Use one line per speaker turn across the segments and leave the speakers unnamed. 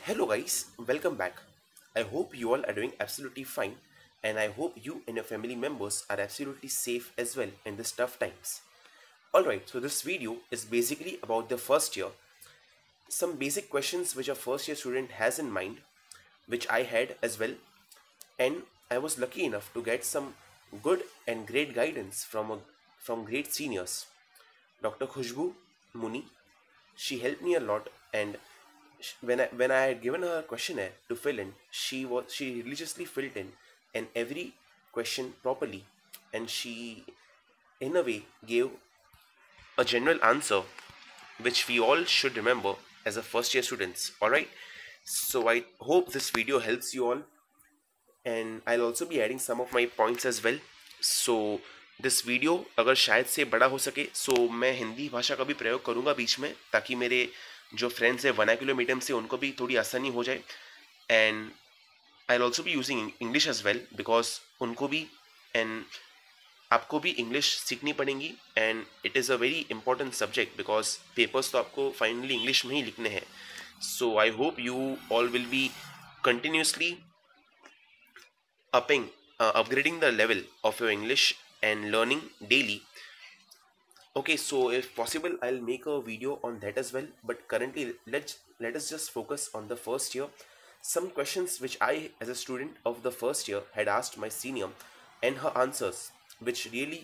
Hello guys, welcome back. I hope you all are doing absolutely fine and I hope you and your family members are absolutely safe as well in these tough times. Alright, so this video is basically about the first year, some basic questions which a first year student has in mind, which I had as well, and I was lucky enough to get some good and great guidance from great seniors. Dr. Khushbu Muni, she helped me a lot, and when I had given her a questionnaire to fill in, she religiously filled in and every question properly, and she in a way gave a general answer which we all should remember as a first year students. All right, so I hope this video helps you all, and I'll also be adding some of my points as well. So this video अगर शायद से बड़ा हो सके सो मैं हिंदी भाषा का भी प्रयोग करूँगा बीच में, ताकि मेरे जो फ्रेंड्स है वर्नाक्युलर मीडियम से उनको भी थोड़ी आसानी हो जाए, and I will also be using English as well because उनको भी एंड आपको भी इंग्लिश सीखनी पड़ेगी, and it is a very important subject because papers तो आपको फाइनली इंग्लिश में ही लिखने हैं. So I hope you all will be continuously upgrading the level of your English and learning daily. Okay, so if possible, I'll make a video on that as well. But currently, let us just focus on the first year. Some questions which I, as a student of the first year, had asked my senior, and her answers, which really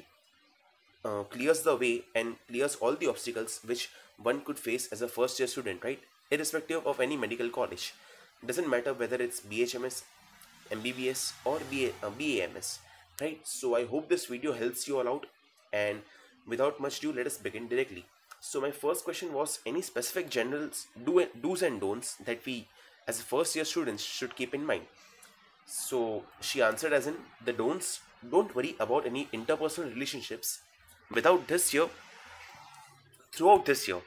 clears the way and clears all the obstacles which one could face as a first year student, right? Irrespective of any medical college, doesn't matter whether it's BHMS, MBBS, or BAMS, right? So I hope this video helps you all out, and without much ado, let us begin directly. So my first question was, any specific generals do's and don'ts that we as first year students should keep in mind? So she answered as in, the don'ts: don't worry about any interpersonal relationships. Without this year, throughout this year,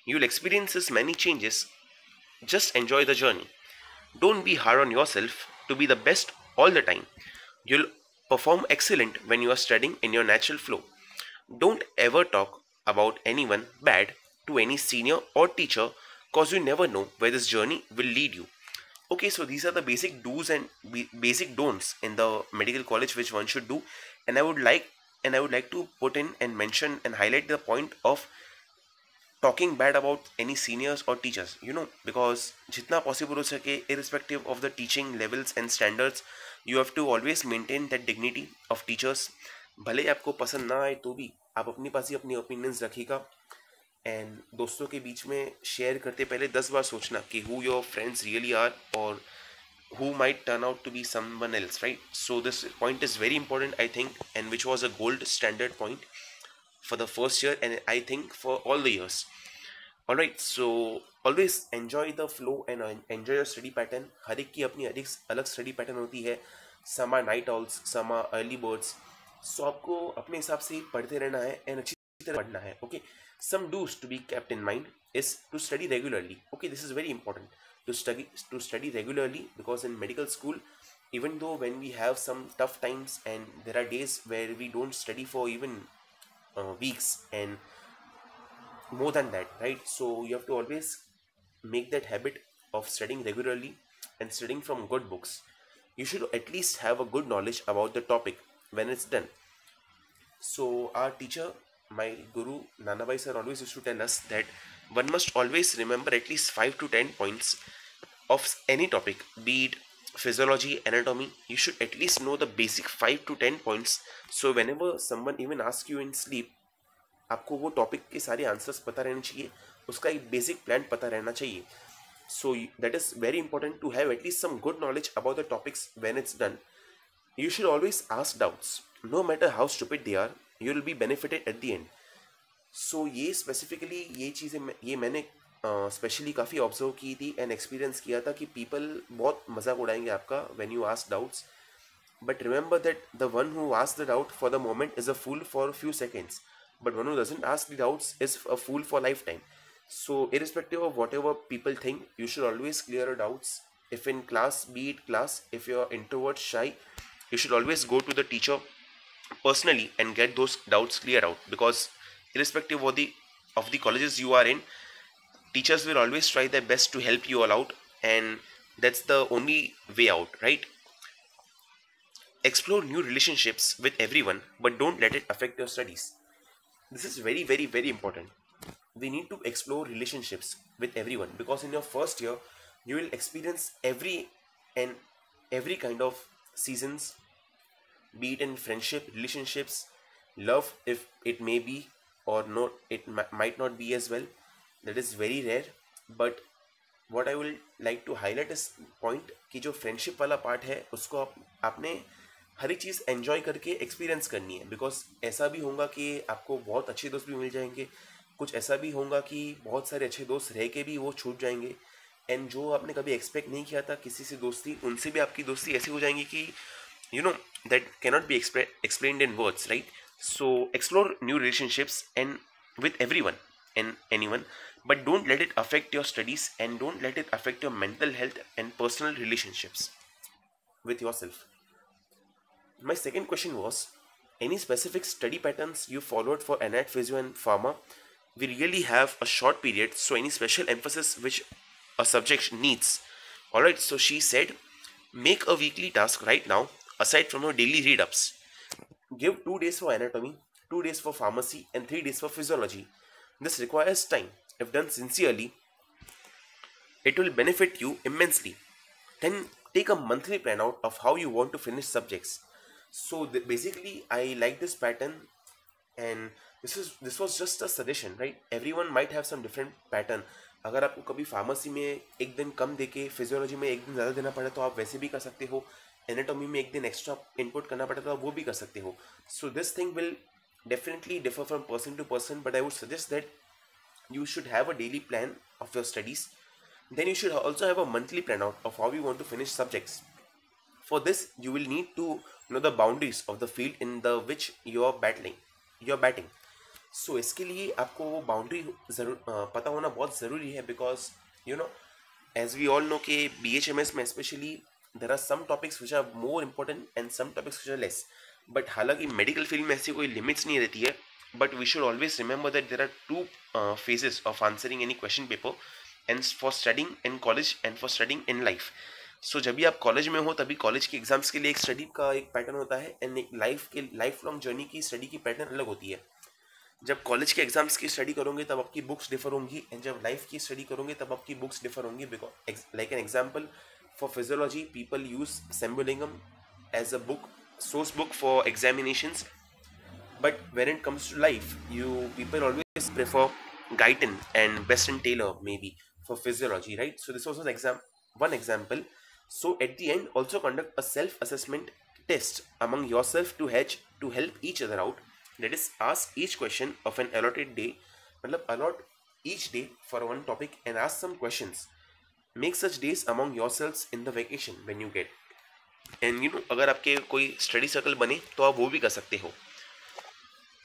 you'll experience many changes. Just enjoy the journey. Don't be hard on yourself to be the best all the time. You'll perform excellent when you are studying in your natural flow. Don't ever talk about anyone bad to any senior or teacher, cause you never know where this journey will lead you. Okay, so these are the basic do's and basic don'ts in the medical college which one should do, and I would like to put in and mention and highlight the point of talking bad about any seniors or teachers, because jitna possible ho sake, irrespective of the teaching levels and standards, you have to always maintain that dignity of teachers. भले ही आपको पसंद ना आए तो भी आप अपने पास ही अपनी ओपिनियंस रखिएगा, एंड दोस्तों के बीच में शेयर करते पहले 10 बार सोचना कि who your friends really are or who might turn out to be someone else, right? So this point is very important, I think, and which was a gold standard point for the first year, and I think for all the years. Alright, so always enjoy the flow and enjoy your study pattern. हर एक की अपनी अलग study pattern होती है. Some are night owls, some are early birds. So आपको अपने हिसाब से पढ़ते रहना है and अच्छी तरह पढ़ना है. Okay, some do's to be kept in mind is to study regularly. Okay, this is very important to study regularly, because in medical school, even though when we have some tough times and there are days where we don't study for even weeks and more than that, right? So you have to always make that habit of studying regularly and studying from good books. You should at least have a good knowledge about the topic when it's done. So our teacher, my guru Nanabai sir, always used to tell us that one must always remember at least 5 to 10 points of any topic, be it physiology, anatomy. You should at least know the basic 5 to 10 points, so whenever someone even asks you in sleep, आपको वो topic के सारे answers पता रहने चाहिए, उसका एक basic plan पता रहना चाहिए. So that is very important to have at least some good knowledge about the topics when it's done. You should always ask doubts. No matter how stupid they are, you will be benefited at the end. So ये specifically ये चीज़ें ये मैंने specially काफ़ी observe की थी and experience किया था कि पीपल बहुत मजाक उड़ाएंगे आपका when you ask doubts. But remember that the one who asks the doubt for the moment is a fool for a few seconds. But one who doesn't ask the doubts is a fool for lifetime. So irrespective of whatever people think, you should always clear your doubts. If in class, be it class, if you're introvert, shy, you should always go to the teacher personally and get those doubts cleared out, because irrespective of the colleges you are in, teachers will always try their best to help you all out, and that's the only way out, right? Explore new relationships with everyone, but don't let it affect your studies. This is very, very, very important. We need to explore relationships with everyone because in your first year, you will experience and every kind of seasons, be it in friendship, relationships, love, if it may be or not, it might not be as well. That is very rare. But what I will like to highlight is point कि जो friendship वाला part है उसको आपने हर एक चीज़ enjoy करके experience करनी है बिकॉज ऐसा भी होगा कि आपको बहुत अच्छे दोस्त भी मिल जाएंगे, कुछ ऐसा भी होगा कि बहुत सारे अच्छे दोस्त रह के भी वो छूट जाएंगे, एंड जो आपने कभी एक्सपेक्ट नहीं किया था किसी से दोस्ती, उनसे भी आपकी दोस्ती ऐसी हो जाएंगी कि you know that cannot be explained in words, right? So explore new relationships and with everyone and anyone, but don't let it affect your studies and don't let it affect your mental health and personal relationships with yourself. My second question was, any specific study patterns you followed for anat physio and pharma? We really have a short period, so any special emphasis which a subject needs? Alright, so she said, make a weekly task right now aside from your daily read ups. Give 2 days for anatomy, 2 days for pharmacy, and 3 days for physiology. This requires time. If done sincerely, it will benefit you immensely. Then take a monthly plan out of how you want to finish subjects. So basically, I like this pattern, and this was just a suggestion, right? Everyone might have some different pattern. अगर आपको कभी pharmacy में एक दिन कम देके physiology में एक दिन ज़्यादा देना पड़े तो आप वैसे भी कर सकते हो, एनाटॉमी में एक दिन एक्स्ट्रा इनपुट करना पड़े तो आप वो भी कर सकते हो. So this thing will definitely differ from person to person, but I would suggest that you should have a daily plan of your studies. Then you should also have a monthly plan out of how you want to finish subjects. For this, you will need to know the boundaries of the field in the which you are batting. So इसके लिए आपको वो boundary ज़रूर पता होना बहुत ज़रूरी है because you know as we all know कि BHMS में specially there are some topics which are more important and some topics which are less. But हालांकि मेडिकल फील्ड में ऐसी कोई लिमिट्स नहीं रहती है, but we should always remember that there are 2 phases of answering any question paper, and for studying in college and for studying in life. So जब भी आप कॉलेज में हो तभी कॉलेज के एग्जाम्स के लिए एक स्टडी का एक पैटर्न होता है, एंड एक लाइफ लॉन्ग जर्नी की स्टडी की पैटर्न अलग होती है. जब कॉलेज के एग्जाम्स की स्टडी करोगे तब आपकी बुक्स डिफर होंगी, एंड जब लाइफ की स्टडी करोगे तब आपकी बुक्स डिफर होंगी. Because like an example, for physiology people use Sembulingam as a book, source book for examinations, but when it comes to life, people always prefer Guyton and Best and Taylor maybe for physiology, right? So this was one example. So at the end, also conduct a self-assessment test among yourself to help each other out. That is, ask each question of an allotted day, allot each day for one topic and ask some questions. Make such days among yourselves in the vacation when you get. And अगर आपके कोई study circle बने तो आप वो भी कर सकते हो.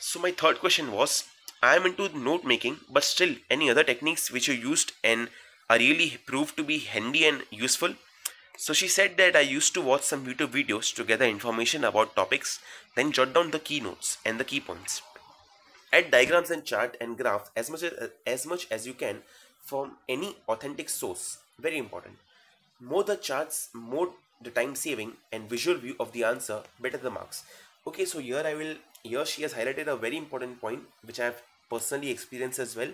So my third question was, I am into note making but still any other techniques which you used and are really prove to be handy and useful. So she said that I used to watch some YouTube videos to gather information about topics, then jot down the keynotes and the key points. Add diagrams and chart and graph as much as you can from any authentic source. Very important. More the charts, more the time saving and visual view of the answer, better the marks. Okay, so here she has highlighted a very important point which I have personally experienced as well,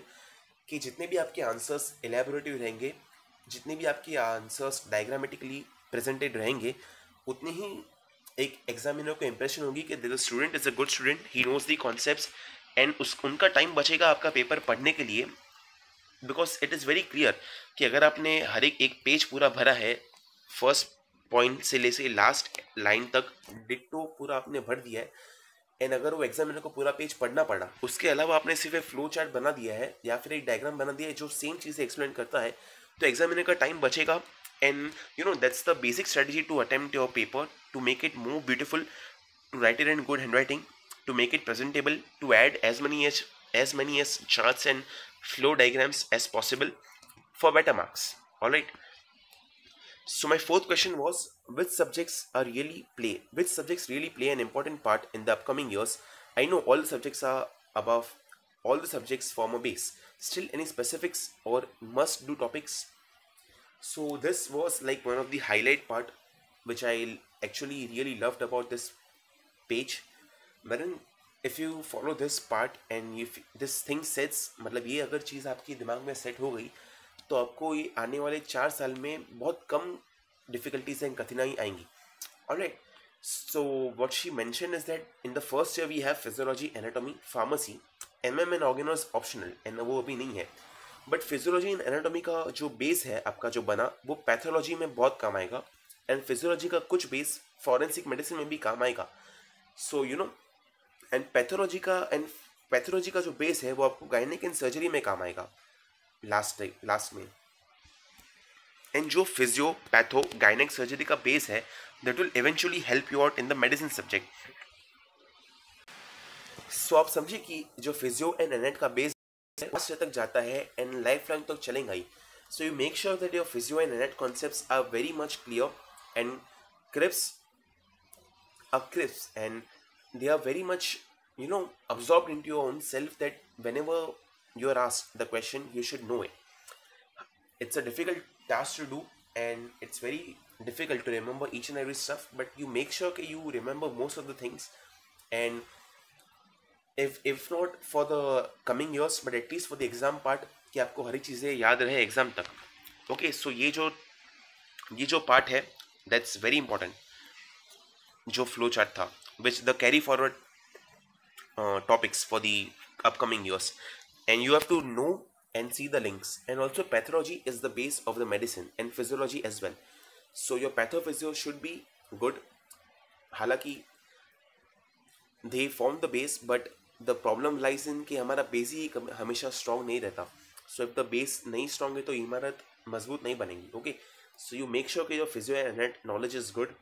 कि जितने भी आपके answers एलैबोरेटिव रहेंगे, जितने भी आपके answers diagrammatically presented रहेंगे, उतनी ही एक एग्जामिनर को इंप्रेशन होगी कि the student is a good student, he knows the concepts, and उनका टाइम बचेगा आपका पेपर पढ़ने के लिए. Because it is very clear कि अगर आपने हर एक पेज पूरा भरा है, फर्स्ट पॉइंट से ले से लास्ट लाइन तक डिट्टो पूरा आपने भर दिया है, एंड अगर वो एग्जामिनर को पूरा पेज पढ़ना पड़ा, उसके अलावा आपने सिर्फ एक फ्लो चार्ट बना दिया है या फिर एक डायग्राम बना दिया है जो सेम चीज़ें एक्सप्लेन करता है, तो एग्जामिनर का टाइम बचेगा. And that's the basic strategy to attempt your paper, to make it more beautiful, to write it in good handwriting, to make it presentable, to add as many as charts and flow diagrams as possible for better marks. All right. So my fourth question was, which subjects really play an important part in the upcoming years? I know all the subjects form a base. Still, any specifics or must do topics? So this was like one of the highlight part which I actually really loved about this page, wherein if you follow this part and if this thing sets, मतलब ये अगर चीज़ आपके दिमाग में set हो गई तो आपको ये आने वाले 4 साल में बहुत कम डिफिकल्टीज एंड कठिनाई आएंगी. Alright, so what she mentioned is that in the first year we have physiology, anatomy, pharmacy, MM and organo is optional and वो अभी नहीं है. बट फिजियोलॉजी एंड एनाटॉमी का जो बेस है आपका जो बना वो पैथोलॉजी में बहुत काम आएगा, एंड फिजियोलॉजी का कुछ बेस फॉरेंसिक मेडिसिन में भी काम आएगा. सो यू नो, एंड पैथोलॉजी का जो बेस है वो आपको गायनेक एंड सर्जरी में काम आएगा लास्ट में. एंड जो फिजियो पैथो गायनेक सर्जरी का बेस है that will eventually help you out in the medicine subject. So आप समझिए कि जो फिजियो एंड एनेट का बेस लास्ट तक जाता है एंड लाइफ लॉन्ग तक चलेगा ही. So you make sure that your physio and anat concepts are very much clear and crisp and they are very much absorbed into your own self, that whenever you are asked the question you should know it. It's a difficult task to do and it's very difficult to remember each and every stuff, but you make sure that you remember most of the things, and if not for the coming years but at least for the exam part कि आपको हर एक चीज़ें याद रहे exam तक. Okay, सो ये जो part है दैट्स वेरी इंपॉर्टेंट, जो फ्लो चार्ट था which the carry forward topics for the upcoming years, and you have to know and see the links. And also pathology is the base of the medicine and physiology as well, so your pathophysio should be good. हालांकि they form the base but the problem lies in कि हमारा base ही हमेशा strong नहीं रहता. So if the base नहीं strong है तो इमारत मजबूत नहीं बनेगी. Okay, so you make sure कि your physio and anat knowledge is good.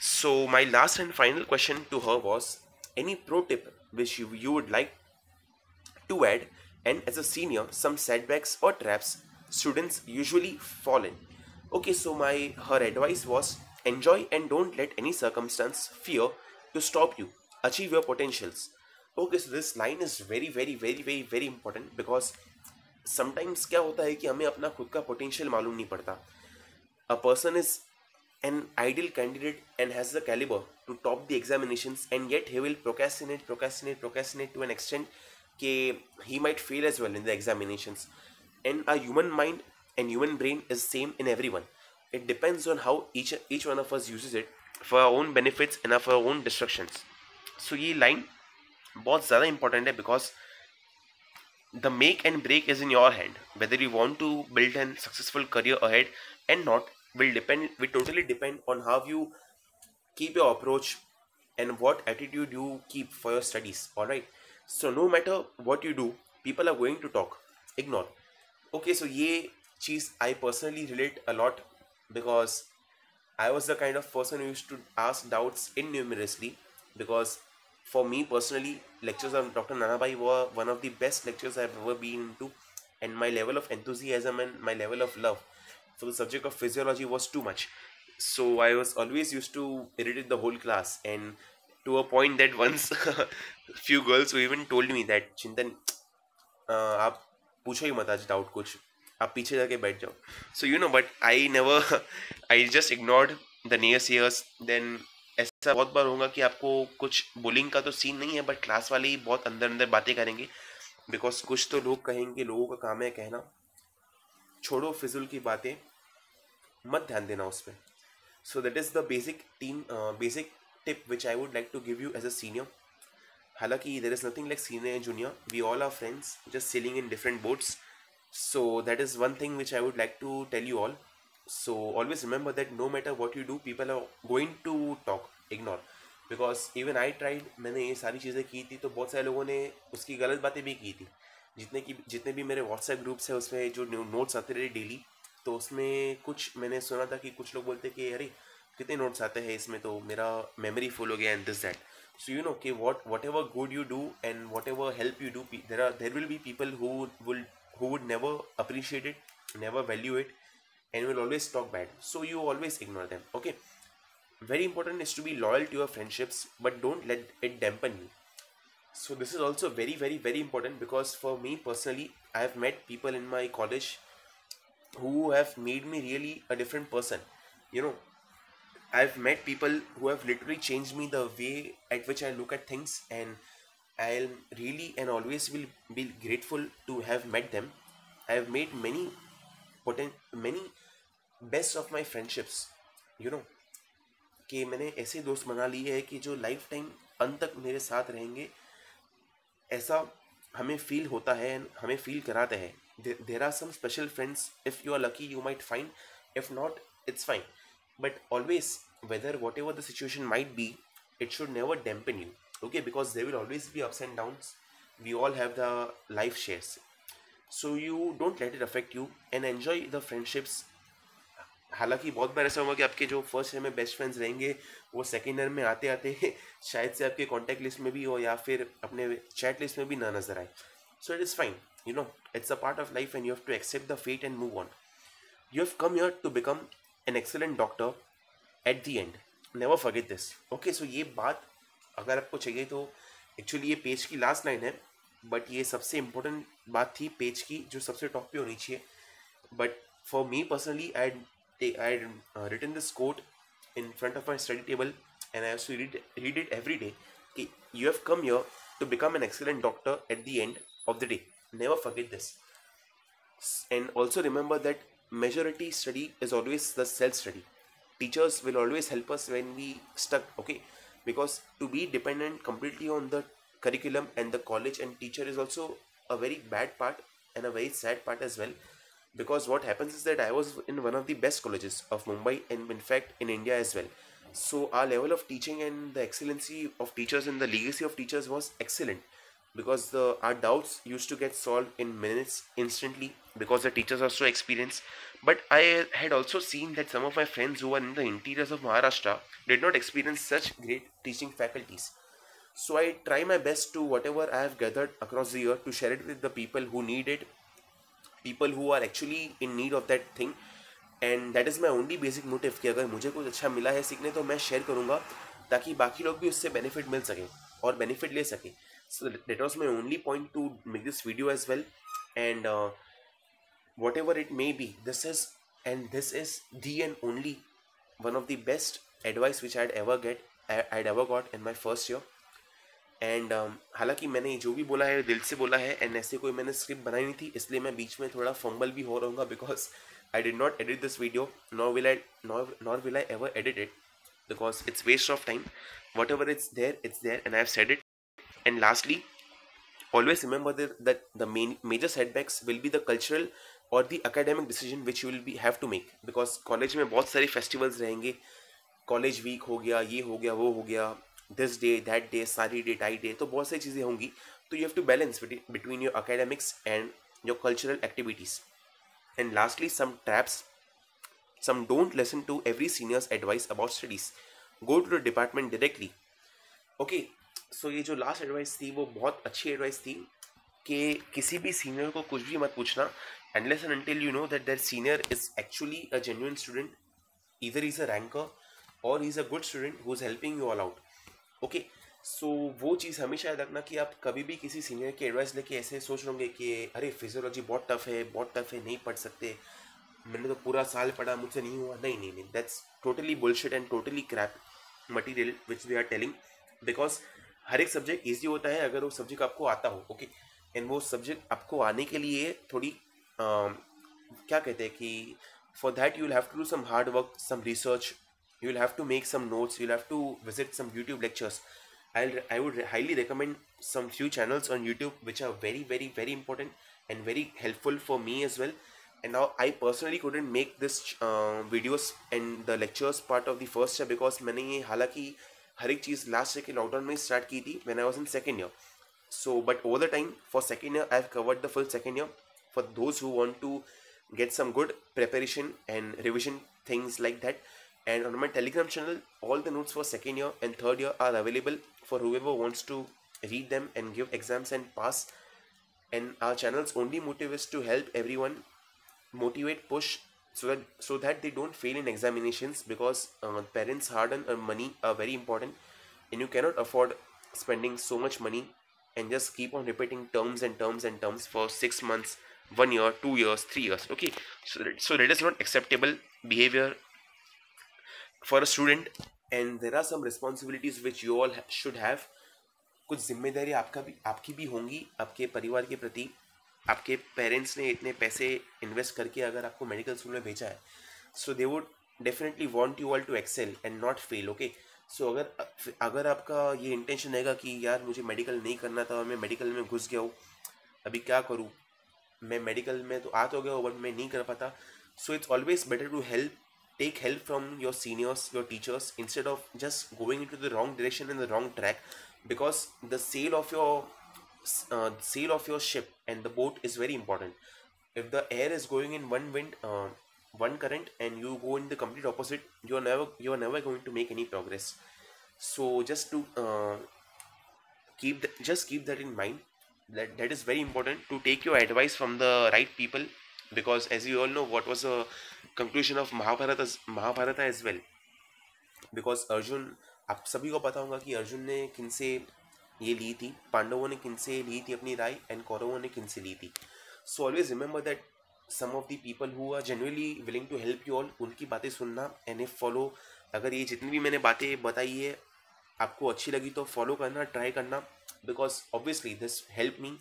So my last and final question to her was, any pro tip which you would like to add, and as a senior some setbacks or traps students usually fall in. Okay, so her advice was, enjoy and don't let any circumstance, fear to stop you achieve your potentials. Okay, so this line is very very very very very important because sometimes क्या होता है कि हमें अपना खुद का potential मालूम नहीं पड़ता. A person is an ideal candidate and has the caliber to top the examinations, and yet he will procrastinate to an extent that he might fail as well in the examinations. And a human mind and human brain is same in everyone. It depends on how each one of us uses it for our own benefits and for our own destructions. So ये line बहुत ज़्यादा important है because the make and break is in your hand. Whether you want to build a successful career ahead and not will totally depend on how you keep your approach and what attitude you keep for your studies. All right, so no matter what you do, people are going to talk. Ignore. Okay, so ye cheese I personally relate a lot because I was the kind of person who used to ask doubts innumerously, because for me personally lectures of Dr. Nanabai were one of the best lectures I've ever been into, and my level of enthusiasm and my level of love for the subject of physiology was too much. So I was always used to irritate the whole class, and to a point that once few girls who even told me that, Chintan, आप पूछो ही मत आज doubt कुछ, आप पीछे जाके बैठ जाओ. So you know, but I never I just ignored the naysayers. Then ऐसा बहुत बार होगा कि आपको कुछ बुलिंग का तो सीन नहीं है, बट क्लास वाले ही बहुत अंदर अंदर बातें करेंगे, बिकॉज कुछ तो लोग कहेंगे, लोगों का काम है कहना, छोड़ो फिजुल की बातें, मत ध्यान देना उस पर. So that is the basic tip which I would like to give you as a senior. हालांकि there is nothing like senior and junior, we all are friends just sailing in different boats. So that is one thing which I would like to tell you all. So always remember that no matter what you do, people are going to talk. Ignore, because even I tried, मैंने ये सारी चीज़ें की थी तो बहुत सारे लोगों ने उसकी गलत बातें भी की थी. जितने भी मेरे व्हाट्सएप ग्रुप्स है उसमें जो नोट्स आते रहे डेली, तो उसमें कुछ मैंने सुना था कि कुछ लोग बोलते कि अरे कितने नोट्स आते हैं इसमें, तो मेरा मेमोरी फुल हो गया and this that. So you know कि whatever good you do and whatever help you do, there will be people who would never appreciate it, never value it, and will always talk bad. So you always ignore them. Okay, very important is to be loyal to your friendships, but don't let it dampen you. So this is also very very very important, because for me personally I have met people in my college who have made me really a different person. You know, I've met people who have literally changed me the way at which I look at things, and I'll really and always will be grateful to have met them. I have made many best of my friendships. You know, कि मैंने ऐसे दोस्त बना लिए हैं कि जो life time अंत तक मेरे साथ रहेंगे, ऐसा हमें फील होता है and हमें फील कराते हैं. There are some special friends, if you are lucky you might find, if not it's fine, but always, whether whatever the situation might be, it should never dampen you, okay, because there will always be ups and downs. We all have the life shares, so you don't let it affect you and enjoy the friendships. हालांकि बहुत बार ऐसा होगा कि आपके जो first year में best friends रहेंगे वो सेकेंड ईयर में आते आते शायद से आपके कॉन्टैक्ट लिस्ट में भी हो या फिर अपने चैट लिस्ट में भी ना नजर आए. So it is fine, you know, it's a part of life and you have to accept the fate and move on. You have come here to become an excellent doctor at the end. Never forget this. Okay, so ये बात अगर आपको चाहिए तो actually ये page की last line है, but ये सबसे इम्पोर्टेंट बात थी पेज की जो सबसे टॉप पे होनी चाहिए. But for me personally I had written this quote in front of my study table and I have to read it every day. कि you have come here to become an excellent doctor at the end of the day. Never forget this. And also remember that majority study is always the self study. Teachers will always help us when we stuck, okay, because to be dependent completely on the curriculum and the college and teacher is also a very bad part and a very sad part as well, because what happens is that I was in one of the best colleges of Mumbai and in fact in India as well. So our level of teaching and the excellency of teachers and the legacy of teachers was excellent, because our doubts used to get solved in minutes instantly because the teachers are so experienced. But I had also seen that some of my friends who were in the interiors of Maharashtra did not experience such great teaching faculties. So I try my best to whatever I have gathered across the year to share it with the people who need it, people who are actually in need of that thing. And that is my only basic motive कि अगर मुझे कुछ अच्छा मिला है सीखने तो मैं शेयर करूँगा ताकि बाकी लोग भी उससे बेनिफिट मिल सके और बेनिफिट ले सके. So that was my only point to make this video as well. And whatever it may be, this is the and only one of the best advice which I had ever got in my first year. And हालांकि मैंने जो भी बोला है दिल से बोला है एंड ऐसे कोई मैंने स्क्रिप्ट बनाई नहीं थी, इसलिए मैं बीच में थोड़ा फंबल भी हो रहूँगा because I did not edit this video, nor will I ever edit it, because it's waste of time. Whatever it's there, and I have said it. And lastly, always remember that the major setbacks will be the cultural or the academic decision which you will have to make, because college में बहुत सारे festivals रहेंगे. College week हो गया, ये हो गया, वो हो गया, this day, that day, सारी day, tie day, तो बहुत सारी चीज़ें होंगी. तो you have to balance between your academics and your cultural activities. And lastly, some traps. Some don't listen to every senior's advice about studies. Go to the department directly. Okay, so ये जो last advice थी वो बहुत अच्छी advice थी कि किसी भी सीनियर को कुछ भी मत पूछना unless and until you know that their senior is actually a genuine student. Either he's a ranker or he's a good student who's helping you all out. Okay, सो वो चीज़ हमेशा याद रखना कि आप कभी भी किसी सीनियर की एडवाइस लेके ऐसे सोच लोगे कि अरे फिजियोलॉजी बहुत टफ है नहीं पढ़ सकते, मैंने तो पूरा साल पढ़ा मुझसे नहीं हुआ. नहीं नहीं नहीं, that's totally bullshit and totally crap material which they are telling. Because हर एक सब्जेक्ट ईजी होता है अगर वो सब्जेक्ट आपको आता हो. ओके, एंड वो सब्जेक्ट आपको आने के लिए थोड़ी क्या कहते हैं कि for that you will have to do some hard work, some research, you will have to make some notes, you'll have to visit some YouTube lectures. I would highly recommend some few channels on YouTube which are very very very important and very helpful for me as well. And now I personally couldn't make this videos and the lectures part of the first year because मैंने ये हालांकि हर एक चीज़ last year के lockdown में start की थी when I was in second year. So but over the time for second year I've covered the full second year for those who want to get some good preparation and revision things like that. And on my Telegram channel, all the notes for second year and third year are available for whoever wants to read them and give exams and pass. And our channel's only motive is to help everyone motivate, push, so that they don't fail in examinations, because parents' hard-earned money are very important, and you cannot afford spending so much money and just keep on repeating terms and terms and terms for 6 months 1 year, 2 years, 3 years. Okay, so that is not acceptable behavior for a student, and there are some responsibilities which you all should have. कुछ जिम्मेदारी आपकी भी होंगी आपके परिवार के प्रति. आपके पेरेंट्स ने इतने पैसे इन्वेस्ट करके अगर आपको मेडिकल स्कूल में भेजा है, so they would definitely want you all to excel and not fail. Okay, so अगर आपका ये इंटेंशन रहेगा कि यार मुझे मेडिकल नहीं करना था और मैं मेडिकल में घुस गया हूँ, अभी क्या करूँ, मैं मेडिकल में तो आ तो गया हूँ बट मैं नहीं कर पाता. So it's always better to take help from your seniors, your teachers, instead of just going into the wrong direction and the wrong track, because the sail of your ship and the boat is very important. If the air is going in one wind, one current, and you go in the complete opposite, you are never going to make any progress. So just to keep that in mind, that is very important to take your advice from the right people, because as you all know what was the conclusion of Mahabharata as well. Because Arjun, आप सभी को पता होगा कि अर्जुन ने किनसे ये ली थी, पांडवों ने किनसे ली थी अपनी राय, एंड कौरवों ने किनसे ली थी. So always remember that some of the people who are genuinely willing to help you all, उनकी बातें सुनना एंड इफ फॉलो. अगर ये जितनी भी मैंने बातें बताई है आपको अच्छी लगी तो फॉलो करना, ट्राई करना, because obviously this help me.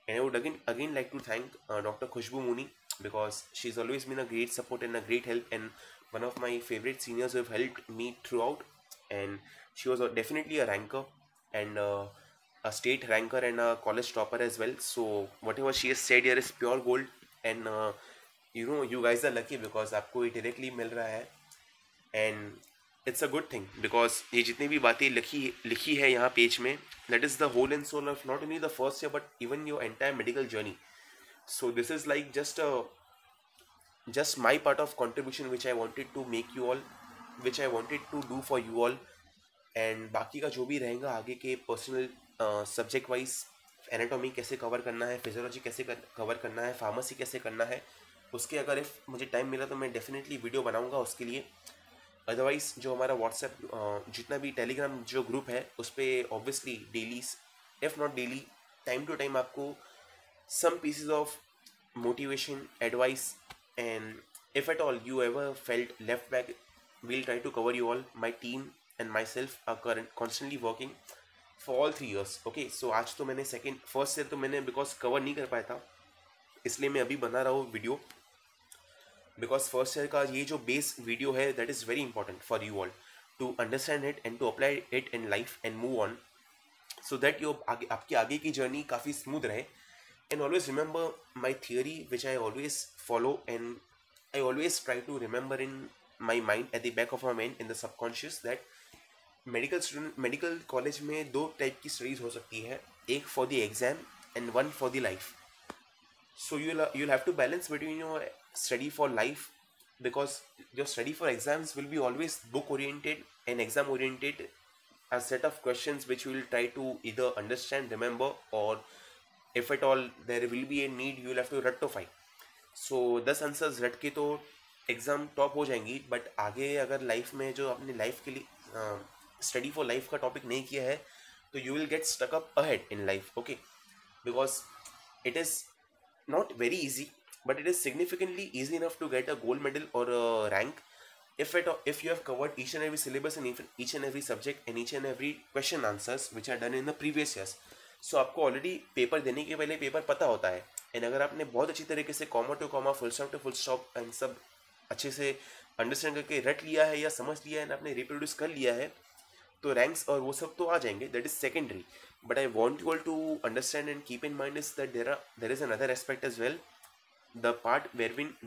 And I would again like to thank doctor Khushboo Muni, because she's always been a great support and a great help, and one of my favorite seniors who have helped me throughout. And she was definitely a ranker, and a state ranker and a college topper as well. So whatever she has said here is pure gold, and you guys are lucky because आपको ये directly मिल रहा है, and it's a good thing because ये जितनी भी बातें लिखी है यहाँ पेज में, that is the whole and soul of not only the first year but even your entire medical journey. So this is like just my part of contribution which I wanted to make you all, which I wanted to do for you all. And बाकी का जो भी रहेगा आगे के personal subject wise, anatomy कैसे cover करना है, फिजियोलॉजी कैसे कवर करना है, फार्मेसी कैसे करना है, उसके अगर इफ मुझे टाइम मिला तो मैं डेफिनेटली वीडियो बनाऊंगा उसके लिए. अदरवाइज जो हमारा व्हाट्सएप जितना भी टेलीग्राम जो ग्रुप है उस पर obviously daily, if not daily, time to time आपको some pieces of motivation, advice, and if at all you ever felt left back, we'll try to cover you all. My team and myself are constantly working for all 3 years. Okay, so आज तो मैंने first year तो मैंने because cover नहीं कर पाया था, इसलिए मैं अभी बना रहा हूँ वीडियो, बिकॉज फर्स्ट ईयर का ये जो बेस वीडियो है that is very important for you all to understand it and to apply it in life and move on, so that आपकी आगे की जर्नी काफ़ी स्मूथ रहे. And always remember my theory which I always follow, and I always try to remember in my mind, at the back of my mind, in the subconscious, that medical college में 2 type की studies हो सकती है, एक for the exam and one for the life. So you'll have to balance between your study for life, because your study for exams will be always book oriented and exam oriented, a set of questions which you will try to either understand, remember, or if at all there will be a need you will have to rectify. So 10 answers रट के तो exam top हो जाएंगी, but आगे अगर life में जो अपनी लाइफ के लिए स्टडी फॉर लाइफ का टॉपिक नहीं किया है तो you will get stuck up ahead in life. Okay, because it is not very easy but it is significantly easy enough to get a gold medal और rank if you have covered each and every syllabus and each and every subject and each and every question answers which are done in the previous years. सो आपको already paper देने के पहले paper पता होता है, and अगर आपने बहुत अच्छी तरीके से comma to comma, full stop to full stop and सब अच्छे से अंडरस्टैंड करके रट लिया है या समझ लिया है, आपने रिप्रोड्यूस कर लिया है, तो रैंक्स और वो सब तो आ जाएंगे, that is secondary. But I want you all to understand and keep in mind is that there is another aspect as well, the part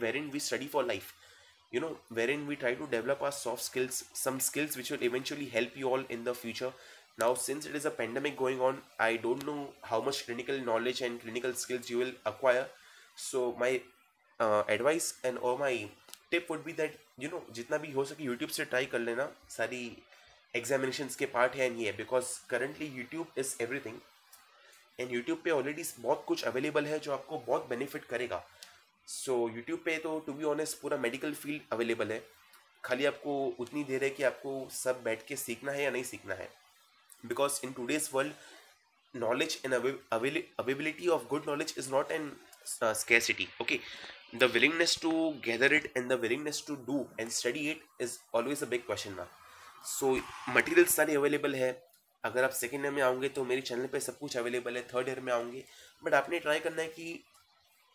wherein we study for life, wherein we try to develop our soft skills, some skills which will eventually help you all in the future. Now since it is a pandemic going on, I don't know how much clinical knowledge and clinical skills you will acquire, so my advice and or my tip would be that जितना भी हो सके YouTube से try कर लेना, सारी examinations के part है ये, because currently YouTube is everything, and YouTube पे ऑलरेडी बहुत कुछ अवेलेबल है जो आपको बहुत बेनिफिट करेगा. सो YouTube पे तो टू बी ऑनेस्ट पूरा मेडिकल फील्ड अवेलेबल है, खाली आपको उतनी देर है कि आपको सब बैठ के सीखना है या नहीं सीखना है. Because in today's world, knowledge and availability of good knowledge is not an scarcity. Okay, the willingness to gather it and the willingness to do and study it is always a big question mark. So material सारे available है. अगर आप second year में आओगे तो मेरे channel पे सब कुछ अवेलेबल है. थर्ड ईयर में आओगे बट आपने ट्राई करना है कि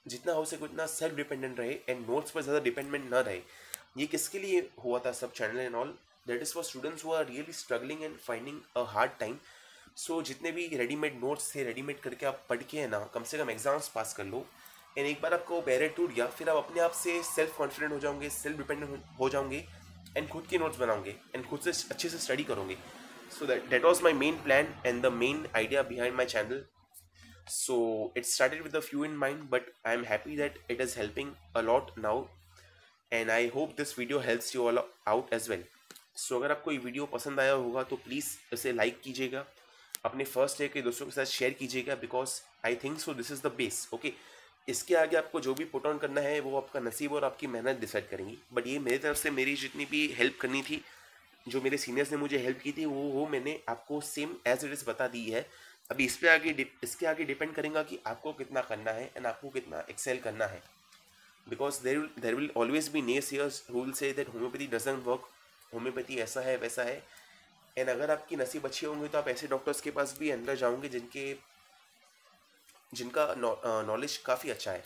जितना हो सके उतना सेल्फ डिपेंडेंट रहे एंड नोट्स पर ज़्यादा डिपेंडेंट ना रहे. ये किसके लिए हुआ था सब channel and all? That is for students who are really struggling and finding a hard time. So जितने भी रेडीमेड नोट्स थे रेडीमेड करके आप पढ़ के है ना कम से कम एग्जाम्स पास कर लो. एंड एक बार आपको बैरियर टूट गया फिर आप अपने आप से सेल्फ कॉन्फिडेंट हो जाओगे, सेल्फ डिपेंडेंट हो जाओगे एंड खुद के नोट्स बनाओगे एंड खुद से अच्छे से स्टडी करोगे. सो that was my main plan and the main idea behind my channel. So it started with a few in mind, but I'm happy that it is helping a lot now, and I hope this video helps you all out as well. So अगर आपको ये video पसंद आया होगा तो please इसे like कीजिएगा, अपने फर्स्ट ईयर के दोस्तों के साथ शेयर कीजिएगा, because I think so this is the base. Okay, इसके आगे आपको जो भी पुट ऑन करना है वो आपका नसीब और आपकी मेहनत डिसाइड करेंगी. बट ये मेरी तरफ से मेरी जितनी भी हेल्प करनी थी, जो मेरे सीनियर्स ने मुझे हेल्प की थी, वो मैंने आपको सेम एज इट इज़ बता दी है. अभी इसके आगे डिपेंड करेगा कि आपको कितना करना है एंड आपको कितना एक्सेल करना है. Because there will always be नेयर्स who will say that homeopathy doesn't work, homeopathy ऐसा है वैसा है. एंड अगर आपकी नसीब अच्छी होंगी तो आप ऐसे डॉक्टर्स के पास भी अंदर जाओगे जिनका नॉलेज काफ़ी अच्छा है.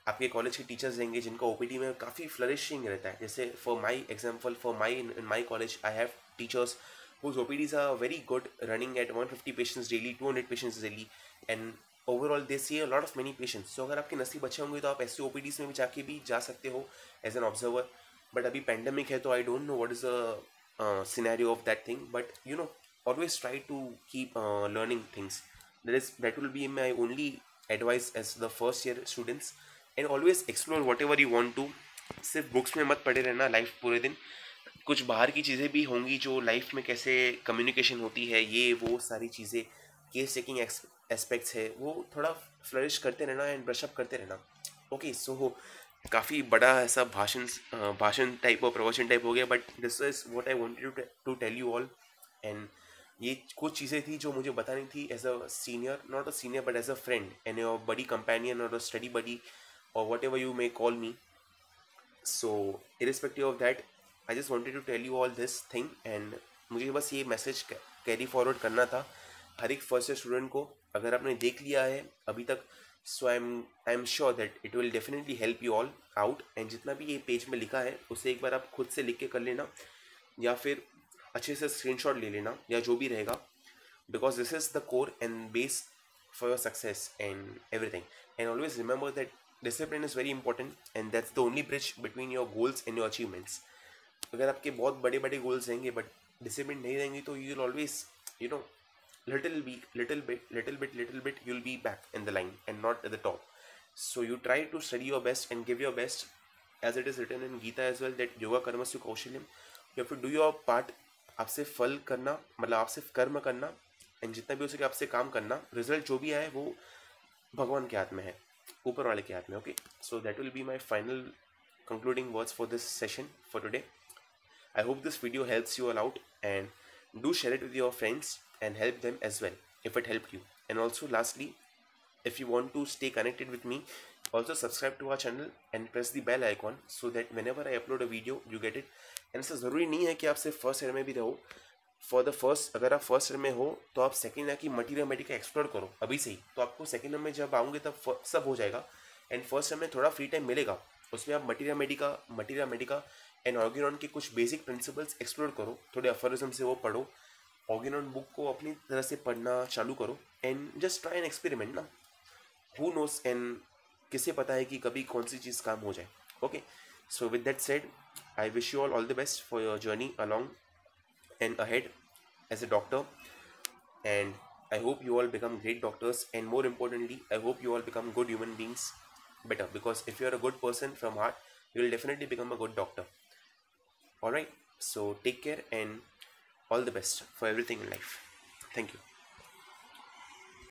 आपके कॉलेज के टीचर्स रहेंगे जिनका ओपीडी में काफ़ी फ्लरिशिंग रहता है. जैसे for my example, in my college I have teachers whose OPDs are very good, running at 150 patients daily, 200 patients daily, and overall they see a lot of many patients. So अगर आपके नसीब अच्छे होंगे तो आप ऐसे OPDs में भी जाके भी जा सकते हो एज एन ऑब्जर्वर. बट अभी पेंडेमिक है तो I don't know what is the scenario of that thing. But you know always try to keep learning things. That will be my only advice as the first year students. And always explore whatever you want to. सिर्फ books में मत पढ़े रहना life पूरे दिन. कुछ बाहर की चीज़ें भी होंगी जो लाइफ में कैसे कम्युनिकेशन होती है, ये वो सारी चीज़ें, केस टेकिंग एस्पेक्ट्स है, वो थोड़ा फ्लरिश करते रहना एंड ब्रशअप करते रहना. ओके, सो काफ़ी बड़ा ऐसा भाषण टाइप और प्रवचन टाइप हो गया, but this is what I wanted to tell you all. And ये कुछ चीज़ें थी जो मुझे बतानी थी as a senior, not a senior but as a friend and your buddy companion और अ स्टडी बडी और whatever you may call me. So irrespective of that I just wanted to tell you all this thing, and मुझे बस ये message carry forward करना था हर एक first year student को. अगर आपने देख लिया है अभी तक, so I am sure that it will definitely help you all out. And जितना भी ये पेज में लिखा है उसे एक बार आप खुद से लिख के कर लेना या फिर अच्छे से स्क्रीनशॉट ले लेना या जो भी रहेगा, because this is the core and base for your success and everything. And always remember that discipline is very important and that's the only bridge between your goals and your achievements. अगर आपके बहुत बड़े बड़े goals रहेंगे but discipline नहीं रहेंगे तो you will always you know little bit you'll be back in the line and not at the top. So you try to study your best and give your best, as it is written in Gita as well that yoga karmasya kaushalyam. You have to do your part. आपसे फल करना मतलब आपसे कर्म करना and जितना भी हो सके आपसे काम करना. रिजल्ट जो भी आए वो भगवान के हाथ में है, ऊपर वाले के हाथ में. Okay, so that will be my final concluding words for this session for today. I hope this video helps you all out, and do share it with your friends and help them as well if it helped you. And also lastly, if you want to stay connected with me, also subscribe to our channel and press the bell icon so that whenever I upload a video you get it. And ऐसा ज़रूरी नहीं है कि आप सिर्फ first year में भी रहो. फॉर द फर्स्ट, अगर आप फर्स्ट ईयर में हो तो आप सेकेंड ईयर की मटीरियल मेडिका एक्सप्लोर करो अभी से ही, तो आपको सेकेंड ईयर में जब आओगे तब सब हो जाएगा. एंड फर्स्ट ईयर में थोड़ा फ्री टाइम मिलेगा, उसमें आप मटीरियल मेडिका एंड ऑर्गेनॉन के कुछ बेसिक प्रिंसिपल्स एक्सप्लोर करो, थोड़े अफोरिज्म से वो पढ़ो, ऑर्गेनॉन बुक को अपनी तरह से पढ़ना चालू करो and just try an experiment ना. हु नोस, एंड किसे पता है कि कभी कौन सी चीज़ काम हो जाए. Okay, so with that said, I wish you all the best for your journey along and ahead as a doctor, and I hope you all become great doctors, and more importantly I hope you all become good human beings better, because if you are a good person from heart you will definitely become a good doctor. All right, so take care and all the best for everything in life. Thank you.